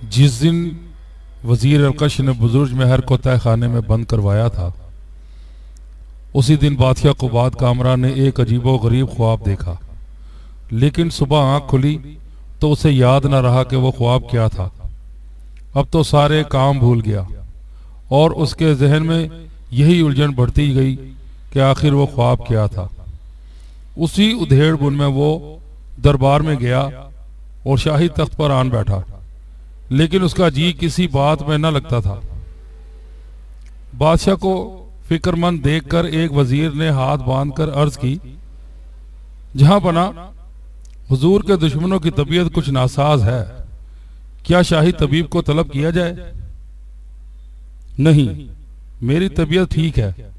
जिस दिन वजीर अलकश ने बुजुर्ग महर को तय खाने में बंद करवाया था, उसी दिन बादशाह कुबाद कामरा ने एक अजीबो गरीब ख्वाब देखा। लेकिन सुबह आंख खुली तो उसे याद न रहा कि वो ख्वाब क्या था। अब तो सारे काम भूल गया और उसके जहन में यही उलझन बढ़ती गई कि आखिर वो ख्वाब क्या था। उसी उधेड़ बुन में वो दरबार में गया और शाही तख्त पर आन बैठा, लेकिन उसका जी किसी बात में न लगता था। बादशाह को फिक्रमंद देखकर एक वजीर ने हाथ बांधकर अर्ज की, जहां बना हुजूर के दुश्मनों की तबीयत कुछ नासाज है, क्या शाही तबीब को तलब किया जाए? नहीं, मेरी तबीयत ठीक है।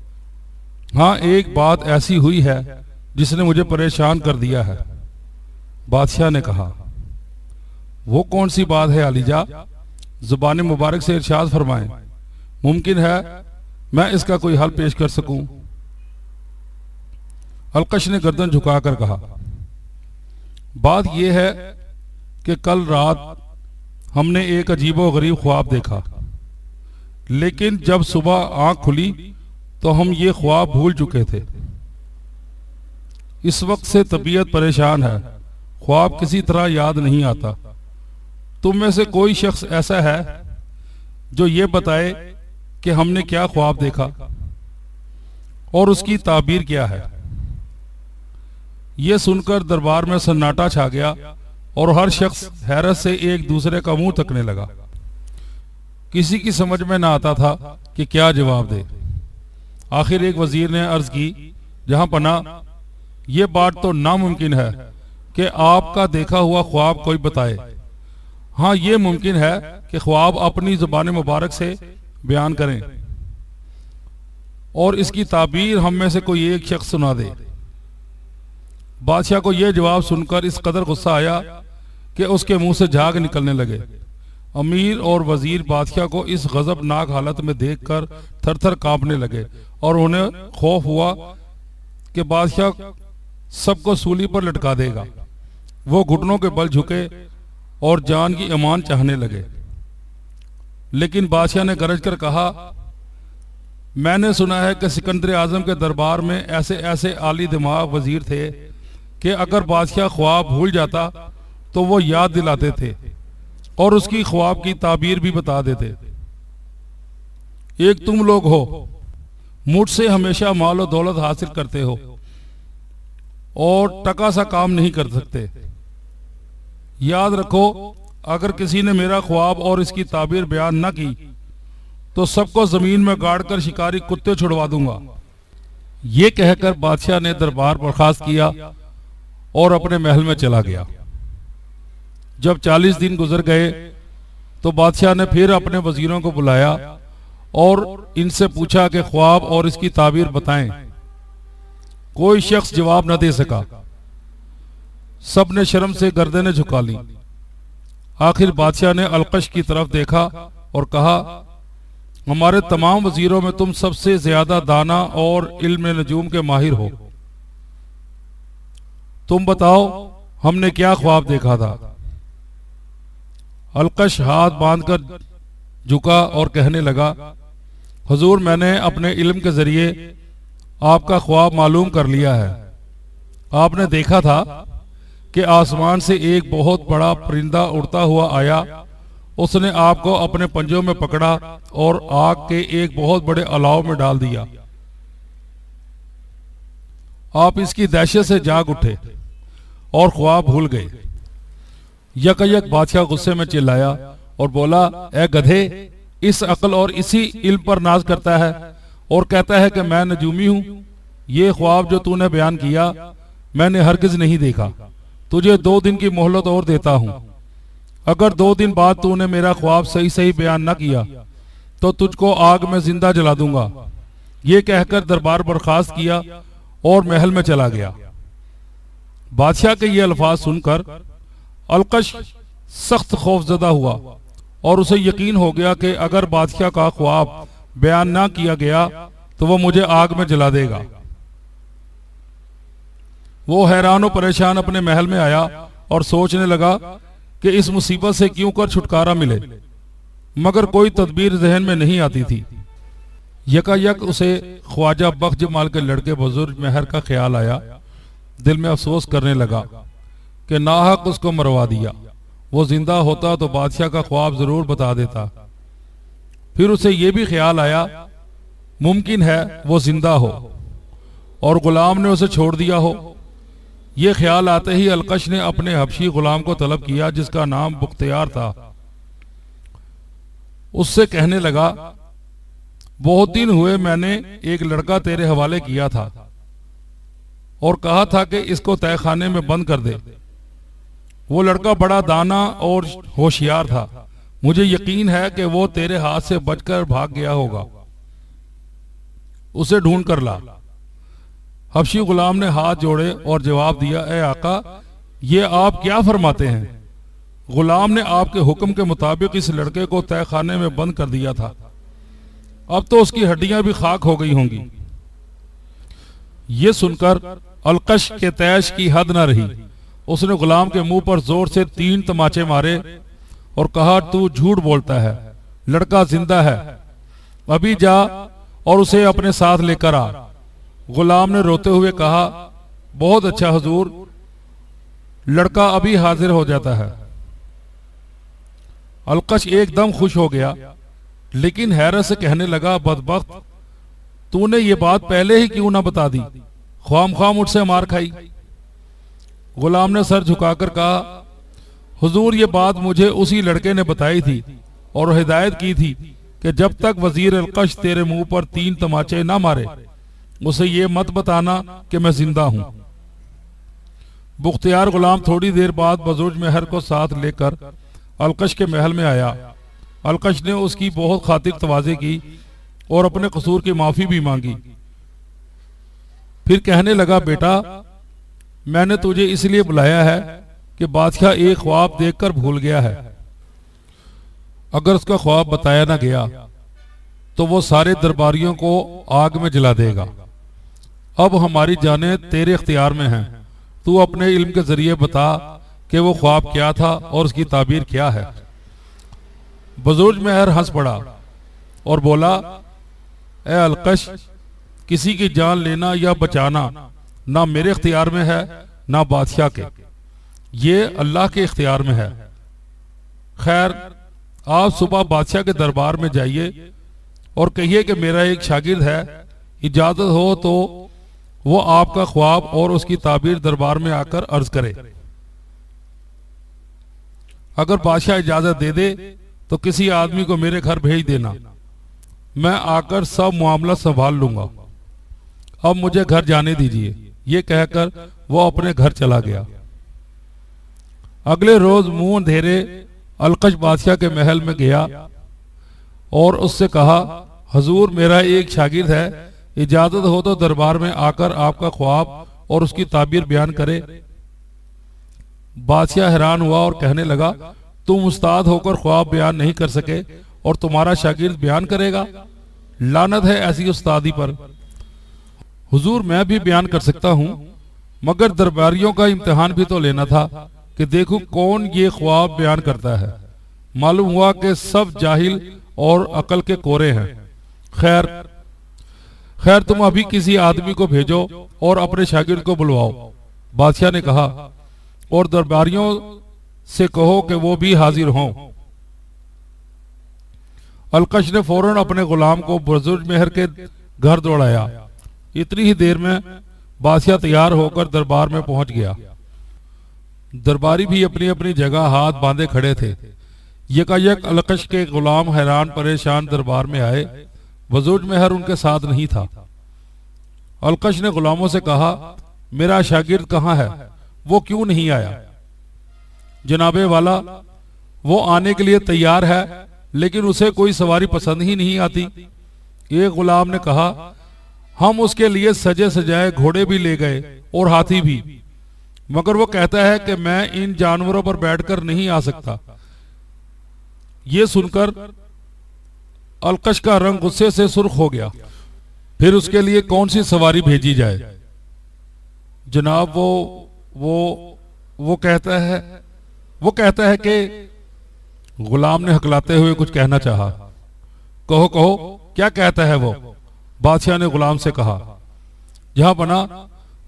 हाँ, एक बात ऐसी हुई है जिसने मुझे परेशान कर दिया है। बादशाह ने कहा, वो कौन सी बात है अलीजा? जुबान मुबारक से इरशाद फरमाएं, मुमकिन है मैं इसका कोई हल पेश कर सकूं। अलकश ने गर्दन झुकाकर कहा, बात यह है कि कल रात हमने एक अजीबो गरीब ख्वाब देखा, लेकिन जब सुबह आंख खुली तो हम ये ख्वाब भूल चुके थे। इस वक्त से तबीयत परेशान है, ख्वाब किसी तरह याद नहीं आता। तुम में से कोई शख्स ऐसा है जो ये बताए कि हमने क्या ख्वाब देखा और उसकी ताबीर क्या है? यह सुनकर दरबार में सन्नाटा छा गया और हर शख्स हैरत से एक दूसरे का मुंह तकने लगा। किसी की समझ में ना आता था कि क्या जवाब दे। आखिर एक वजीर ने अर्ज की, जहां पना, यह बात तो नामुमकिन है कि आपका देखा हुआ ख्वाब कोई बताए। हाँ, यह मुमकिन है कि ख्वाब अपनी जुबान मुबारक से बयान करें और इसकी ताबीर हम में से कोई एक शख्स सुना दे। बादशाह को यह जवाब सुनकर इस कदर गुस्सा आया कि उसके मुंह से झाग निकलने लगे। अमीर और वजीर बादशाह को इस गजबनाक हालत में देखकर थर-थर कांपने लगे और उन्हें खौफ हुआ कि बादशाह सबको सूली पर लटका देगा। वो घुटनों के बल झुके और जान की अमान चाहने लगे। लेकिन बादशाह ने गरज कर कहा, मैंने सुना है कि सिकंदर आजम के दरबार में ऐसे ऐसे आली दिमाग वजीर थे कि अगर बादशाह ख्वाब भूल जाता तो वो याद दिलाते थे और उसकी ख्वाब की ताबीर भी बता देते। एक तुम लोग हो, मुझसे हमेशा माल और दौलत हासिल करते हो और टका सा काम नहीं कर सकते। याद रखो, अगर किसी ने मेरा ख्वाब और इसकी ताबीर बयान न की तो सबको जमीन में गाड़कर शिकारी कुत्ते छुड़वा दूंगा। ये कहकर बादशाह ने दरबार बर्खास्त किया और अपने महल में चला गया। जब 40 दिन गुजर गए तो बादशाह ने फिर अपने वजीरों को बुलाया और इनसे पूछा कि ख्वाब और इसकी ताबीर बताएं। कोई शख्स जवाब न दे सका। सब ने शर्म से गर्दनें झुका ली। आखिर बादशाह ने अलकश की तरफ देखा और कहा, हमारे तमाम वजीरों में तुम सबसे ज्यादा दाना और इल्म नजूम के माहिर हो। तुम बताओ, हमने क्या ख्वाब देखा था? अलकश हाथ बांधकर झुका और कहने लगा, हुजूर, मैंने अपने इल्म के जरिए आपका ख्वाब मालूम कर लिया है। आपने देखा था कि आसमान से एक बहुत बड़ा परिंदा उड़ता हुआ आया। उसने आपको अपने पंजों में पकड़ा और आग के एक बहुत बड़े अलाव में डाल दिया। आप इसकी दहशत से जाग उठे और ख्वाब भूल गए। यकयक बादशाह गुस्से में चिल्लाया और बोला, ए गधे, इस अक्ल और इसी इल्म पर नाज करता है और कहता है कि मैं नजूमी हूं। ये ख्वाब जो तूने बयान किया मैंने हरगिज नहीं देखा। तुझे 2 दिन की मोहलत और देता हूं। अगर 2 दिन बाद तूने मेरा ख्वाब सही सही बयान न किया तो तुझको आग में जिंदा जला दूंगा। ये कहकर दरबार बर्खास्त किया और महल में चला गया। बादशाह के ये अल्फाज सुनकर अलकश सख्त खौफजदा हुआ और उसे यकीन हो गया कि अगर बादशाह का ख्वाब बयान ना किया गया तो वो मुझे आग में जला देगा। वो हैरान और परेशान अपने महल में आया और सोचने लगा कि इस मुसीबत से क्यों कर छुटकारा मिले, मगर कोई तदबीर जहन में नहीं आती थी। यकायक उसे ख्वाजा बख्श जमाल के लड़के बुजुर्ग मेहर का ख्याल आया। दिल में अफसोस करने लगा कि नाहक उसको मरवा दिया। वो जिंदा होता तो बादशाह का ख्वाब जरूर बता देता। फिर उसे ये भी ख्याल आया मुमकिन है वो जिंदा हो और गुलाम ने उसे छोड़ दिया हो। ये ख्याल आते ही अलकश ने अपने हबशी गुलाम को तलब किया जिसका नाम बुख्तियार था। उससे कहने लगा, बहुत दिन हुए मैंने एक लड़का तेरे हवाले किया था और कहा था कि इसको तहखाने में बंद कर दे। वो लड़का बड़ा दाना और होशियार था। मुझे यकीन है कि वो तेरे हाथ से बचकर भाग गया होगा। उसे ढूंढ कर ला। हबशी गुलाम ने हाथ जोड़े और जवाब दिया, ए आका, ये आप क्या फरमाते हैं? गुलाम ने आपके हुक्म के मुताबिक इस लड़के को तहखाने में बंद कर दिया था। अब तो उसकी हड्डियां भी खाक हो गई होंगी। ये सुनकर अलकश के तैश की हद न रही। उसने गुलाम के मुंह पर जोर से 3 तमाचे मारे और कहा, तू झूठ बोलता है, लड़का जिंदा है। अभी जा और उसे अपने साथ लेकर आ। गुलाम ने रोते हुए कहा, बहुत अच्छा हुजूर, लड़का अभी हाजिर हो जाता है। अलकश एकदम खुश हो गया, लेकिन हैरत से कहने लगा, बदबख्त, तूने ये बात पहले ही क्यों ना बता दी? ख्वाम मुझसे मार खाई। गुलाम ने सर झुकाकर कहा, हुजूर, ये बात मुझे उसी लड़के ने बताई थी और हिदायत की थी कि जब तक वजीर अलकश तेरे मुंह पर 3 तमाचे ना मारे उसे ये मत बताना कि मैं जिंदा हूं। बुख्तियार गुलाम थोड़ी देर बाद बुजुर्ग मेहर को साथ लेकर अलकश के महल में आया। अलकश ने उसकी बहुत खातिर तवाज़े की और अपने कसूर की माफी भी मांगी। फिर कहने लगा, बेटा, मैंने तुझे इसलिए बुलाया है कि बादशाह एक ख्वाब देखकर भूल गया है। अगर उसका ख्वाब बताया ना गया तो वो सारे दरबारियों को आग में जला देगा। अब हमारी जानें तेरे इख्तियार में हैं। तू अपने इल्म के जरिए बता कि वो ख्वाब क्या था और उसकी ताबीर क्या है। बुजुर्ग मेहर हंस पड़ा और बोला, ए अलकश, किसी की जान लेना या बचाना ना मेरे इख्तियार में है ना बादशाह के, ये अल्लाह के इख्तियार में है। खैर, आप सुबह बादशाह के दरबार में जाइए और कहिए कि मेरा एक शागिर्द है, इजाजत हो तो वो आपका ख्वाब और उसकी ताबीर दरबार में आकर अर्ज करे। अगर बादशाह इजाजत दे दे तो किसी आदमी को मेरे घर भेज देना, मैं आकर सब मामला संभाल लूंगा। अब मुझे घर जाने दीजिए। ये कहकर वो अपने घर चला गया। अगले रोज मुंह अंधेरे अलकश बादशाह के महल में गया और उससे कहा, हुजूर, मेरा एक शागिर्द है, इजाजत हो तो दरबार में आकर आपका ख्वाब और उसकी ताबीर बयान करे। बादशाह हैरान हुआ और कहने लगा, तुम उस्ताद होकर ख्वाब बयान नहीं कर सके और तुम्हारा शागिर्द बयान करेगा? लानत है ऐसी उस्तादी पर। हुजूर, मैं भी बयान कर सकता हूं, मगर दरबारियों का इम्तिहान भी तो लेना था कि देखूं कौन ये ख्वाब बयान करता है। मालूम हुआ कि सब जाहिल और अकल के कोरे हैं। खैर तुम अभी किसी आदमी को भेजो और अपने शागिर्द को बुलवाओ। बादशाह ने कहा, और दरबारियों से कहो कि वो भी हाजिर हों। अलकश ने फौरन अपने गुलाम को बुजुर्ग मेहर के घर दौड़ाया। इतनी ही देर में बादशाह तैयार होकर दरबार में पहुंच गया। दरबारी भी अपनी अपनी जगह हाथ बांधे खड़े थे। यकायक अलकश के गुलाम हैरान परेशान दरबार में आए। बुजुर्ग मेहर उनके साथ नहीं था। अलकश ने गुलामों से कहा, मेरा शागिर्द कहाँ है? वो क्यों नहीं आया? जनाबे वाला, वो आने के लिए तैयार है, लेकिन उसे कोई सवारी पसंद ही नहीं आती। एक गुलाम ने कहा, हम उसके लिए सजे सजाए घोड़े भी ले गए और हाथी भी, मगर वो कहता है कि मैं इन जानवरों पर बैठकर नहीं आ सकता। ये सुनकर अलकश का रंग गुस्से से सुर्ख हो गया। फिर उसके लिए कौन सी सवारी भेजी जाए? जनाब, वो कहता है वो कहता है कि गुलाम ने हकलाते हुए कुछ कहना चाहा। कहो कहो, क्या कहता है वो? बादशाह ने गुलाम से कहा। जहां बना,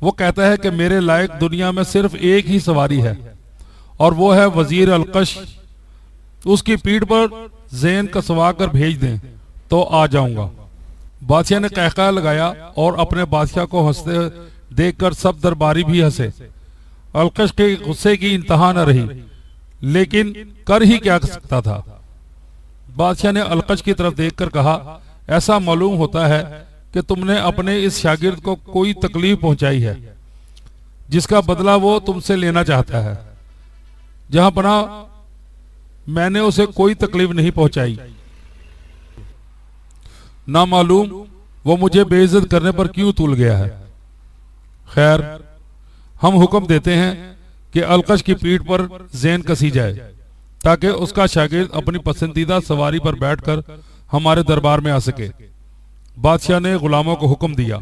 वो कहता है कि मेरे लायक दुनिया में सिर्फ एक ही सवारी है और वो है वजीर अलकश। उसकी पीठ पर ज़ैन कसवा कर भेज दें तो आ जाऊंगा। बादशाह ने कहका लगाया और अपने बादशाह को हंसते देखकर सब दरबारी भी हंसे। अलकश के गुस्से की इंतहा न रही, लेकिन कर ही क्या सकता था। बादशाह ने अलकश की तरफ देखकर कहा, ऐसा मालूम होता है कि तुमने अपने इस शागिर्द को कोई तकलीफ पहुंचाई है जिसका बदला वो तुमसे लेना चाहता है। जहां पना, मैंने उसे कोई तकलीफ नहीं पहुंचाई। ना मालूम वो मुझे बेइज्जत करने पर क्यों तुल गया है। खैर, हम हुक्म देते हैं कि अलकश की पीठ पर ज़ैन कसी जाए ताकि उसका शागिर्द अपनी पसंदीदा सवारी पर बैठकर हमारे दरबार में आ सके। बादशाह ने गुलामों को हुक्म दिया।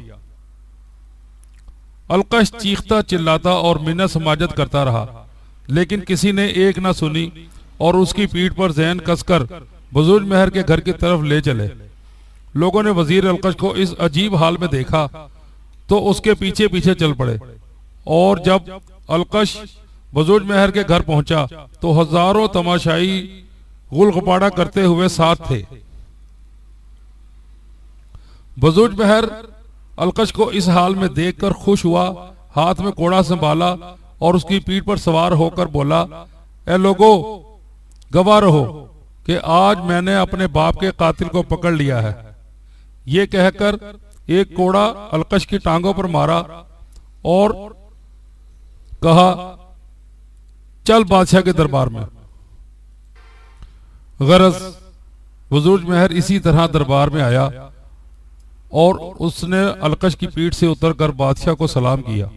अलकश चीखता चिल्लाता और मिन्नत समाजत करता रहा, लेकिन किसी ने एक ना सुनी और उसकी पीठ पर ज़ैन कसकर बुजुर्ग महर के घर की तरफ ले चले। लोगों ने वजीर अलकश को इस अजीब हाल में देखा तो उसके पीछे पीछे चल पड़े और जब अलकश बुजुर्ग महर के घर पहुंचा तो हजारों तमाशाई गुलगुपाड़ा करते हुए साथ थे। बुजुर्ग महर अलकश को इस हाल में देखकर खुश हुआ, हाथ में कोड़ा संभाला और उसकी पीठ पर सवार होकर बोला, ए लोगो, गवाह रहो कि आज मैंने अपने बाप के कातिल को पकड़ लिया है। ये कहकर एक कोड़ा अलकश की टांगों पर मारा और कहा, चल बादशाह के दरबार में। गरज बुजुर्ग महर इसी तरह दरबार में आया और उसने अलकश की पीठ से उतरकर बादशाह को सलाम किया।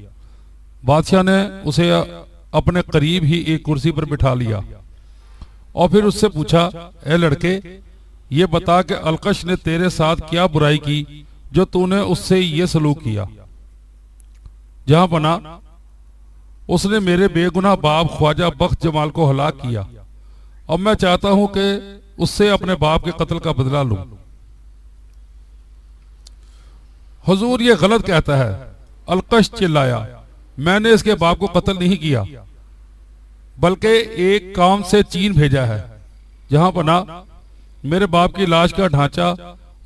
बादशाह ने उसे अपने करीब ही एक कुर्सी पर बिठा लिया और फिर उससे पूछा, ए लड़के, ये बता कि अलकश ने तेरे साथ क्या बुराई की जो तूने उससे ये सलूक किया। जहां बना, उसने मेरे बेगुनाह बाप ख्वाजा बख्त जमाल को हलाक किया। अब मैं चाहता हूं कि उससे अपने बाप के कत्ल का बदला लूं। हुजूर, ये गलत कहता है। अलकश चिल्लाया, मैंने इसके बाप को कत्ल नहीं किया बल्कि एक काम से चीन भेजा है। जहां बना, मेरे बाप की लाश का ढांचा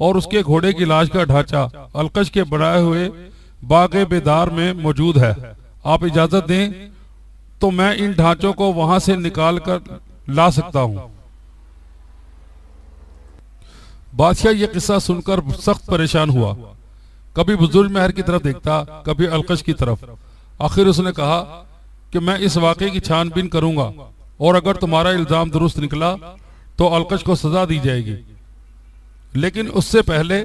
और उसके घोड़े की लाश का ढांचा अलकश के बनाए हुए बागे बेदार में मौजूद है। आप इजाजत दें तो मैं इन ढांचों को वहां से निकाल कर ला सकता हूं। बादशाह ये किस्सा सुनकर सख्त परेशान हुआ। कभी बुजुर्ग महर की तरफ देखता, कभी अलकश की तरफ। आखिर उसने कहा कि मैं इस वाकये की छानबीन करूंगा और अगर तुम्हारा इल्जाम दुरुस्त निकला तो अलकश को सजा दी जाएगी, लेकिन उससे पहले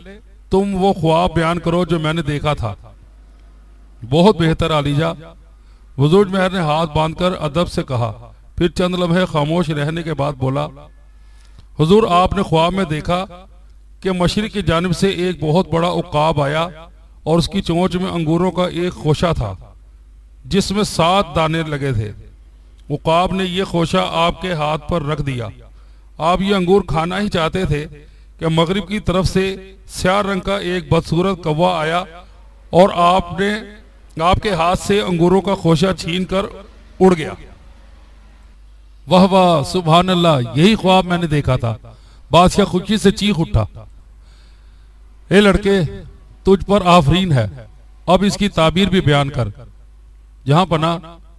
तुम वो ख्वाब बयान करो जो मैंने देखा था। बहुत बेहतर आलीजा, बुजुर्ग महर ने हाथ बांधकर अदब से कहा। फिर चंद लम्हे खामोश रहने के बाद बोला, हुजूर, आपने ख्वाब में देखा कि मशरिक की जानिब से एक बहुत बड़ा उकाब आया और उसकी चोंच में अंगूरों का एक खोशा था जिसमें 7 दाने लगे थे। उकाब ने यह खोशा आपके हाथ पर रख दिया। आप ये अंगूर खाना ही चाहते थे कि मगरिब की तरफ से स्याह रंग का एक बदसूरत कौवा आया और आपके हाथ से अंगूरों का खोशा छीन कर उड़ गया। वाह वाह, सुभान अल्लाह, यही ख्वाब मैंने देखा था। बादशाह खुशी से चीख उठा। ए लड़के, तुझ पर आफरीन है, अब इसकी ताबीर भी बयान कर। जहां बना,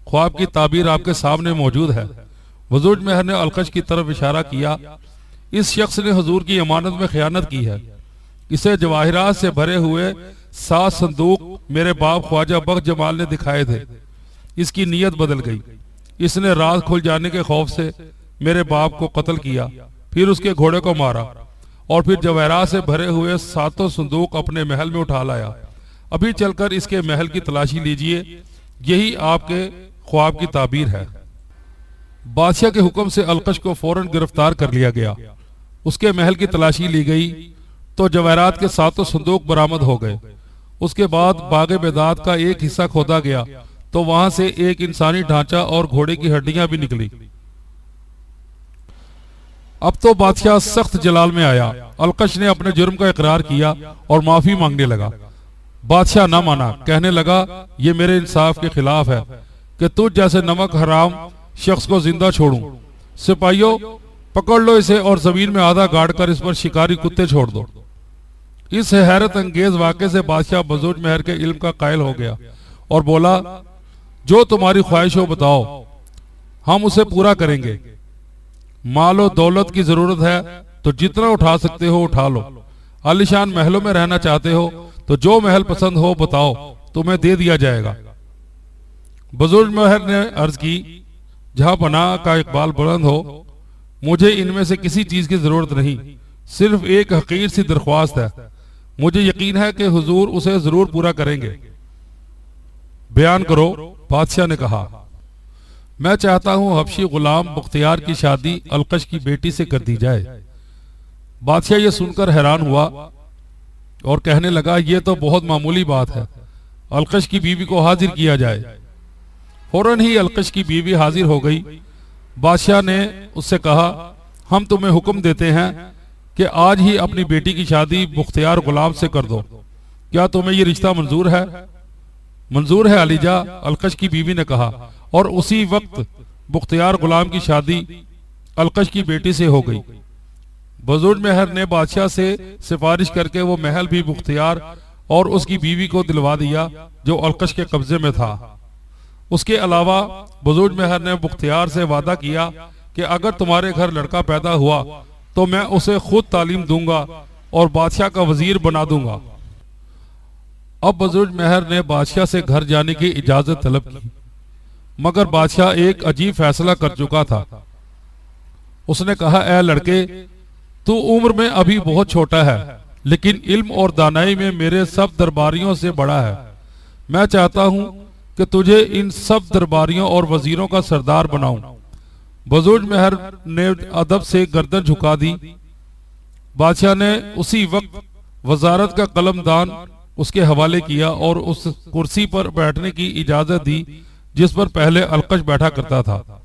ख्वाब की ताबीर आपके सामने मौजूद है। बुजुर्ग महर ने अलकश की तरफ इशारा किया। इस शख्स ने हुजूर की अमानत में खयानत की है। इसे जवाहिरात से भरे हुए 7 संदूक मेरे बाप ख्वाजा बख्त जमाल ने दिखाए थे। इसकी नीयत बदल गई। इसने राज खुल जाने के खौफ से मेरे बाप को कत्ल किया, फिर उसके घोड़े को मारा और फिर जवाहिरात से भरे हुए 7 संदूक अपने महल में उठा लाया। अभी चलकर इसके महल की तलाशी लीजिए, यही आपके ख्वाब की ताबीर है। बादशाह के हुक्म से अलकश को फौरन गिरफ्तार कर लिया गया। उसके महल की तलाशी ली गई तो जवाहरात के 7 संदूक बरामद हो गए। उसके बाद बागे बेदात का एक हिस्सा खोदा गया तो वहां से एक इंसानी ढांचा और घोड़े की हड्डियां भी निकली। अब तो बादशाह सख्त जलाल में आया। अलकश ने अपने जुर्म का इकरार किया और माफी मांगने लगा। बादशाह ना माना, कहने लगा ये मेरे इंसाफ के खिलाफ है कि तुझ जैसे नमक हराम शख्स को जिंदा छोड़ूं। सिपाहियों, पकड़ लो इसे और जमीन में आधा गाड़ कर इस पर शिकारी कुत्ते छोड़ दो। इस हैरत अंगेज वाक़े से बादशाह बजूज महर के इल्म का कायल हो गया और बोला, जो तुम्हारी ख्वाहिश हो बताओ, हम उसे पूरा करेंगे। मालो दौलत की जरूरत है तो जितना उठा सकते हो उठा लो। आलीशान महलों में रहना चाहते हो तो जो महल पसंद हो बताओ, तुम्हें दे दिया जाएगा। बजूज महर ने अर्ज की, जहां पनाह का इकबाल बुलंद हो, मुझे इनमें से किसी चीज की जरूरत नहीं, सिर्फ एक हकीर सी दरख्वास्त है। मुझे यकीन है कि हुजूर उसे जरूर पूरा करेंगे। बयान करो। बादशाह ने कहा, मैं चाहता हूं हबशी गुलाम बख्तियार की शादी अलकश की बेटी से कर दी जाए। बादशाह ये सुनकर हैरान हुआ और कहने लगा, यह तो बहुत मामूली बात है, अलकश की बीवी को हाजिर किया जाए। फौरन ही अलकश की बीवी हाजिर हो गई। बादशाह ने उससे कहा, हम तुम्हें हुक्म देते हैं कि आज ही अपनी बेटी की शादी बख्तियार गुलाम से कर दो। क्या तुम्हें यह रिश्ता मंजूर है? मंजूर है अलीजा, अलकश की बीवी ने कहा। और उसी वक्त बख्तियार गुलाम की शादी अलकश की बेटी से हो गई। बजूज महर ने बादशाह से सिफारिश करके वो महल भी बख्तियार और उसकी बीवी को दिलवा दिया जो अलकश के कब्जे में था। उसके अलावा बजूज महर ने बख्तियार से वादा किया कि अगर तुम्हारे घर लड़का पैदा हुआ तो मैं उसे खुद तालीम दूंगा और बादशाह का वजीर बना दूंगा। अब बजूज महर ने बादशाह से घर जाने की इजाजत तलब की, मगर बादशाह एक अजीब फैसला कर चुका था। उसने कहा, ए लड़के, तू उम्र में अभी बहुत छोटा है, लेकिन इल्म और दानाई में मेरे सब दरबारियों से बड़ा है। मैं चाहता हूं कि तुझे इन सब दरबारियों और वजीरों का सरदार बनाऊं। बजूज महर ने अदब से गर्दन झुका दी। बादशाह ने उसी वक्त वजारत का कलमदान उसके हवाले किया और उस कुर्सी पर बैठने की इजाजत दी जिस पर पहले अलकश बैठा करता था।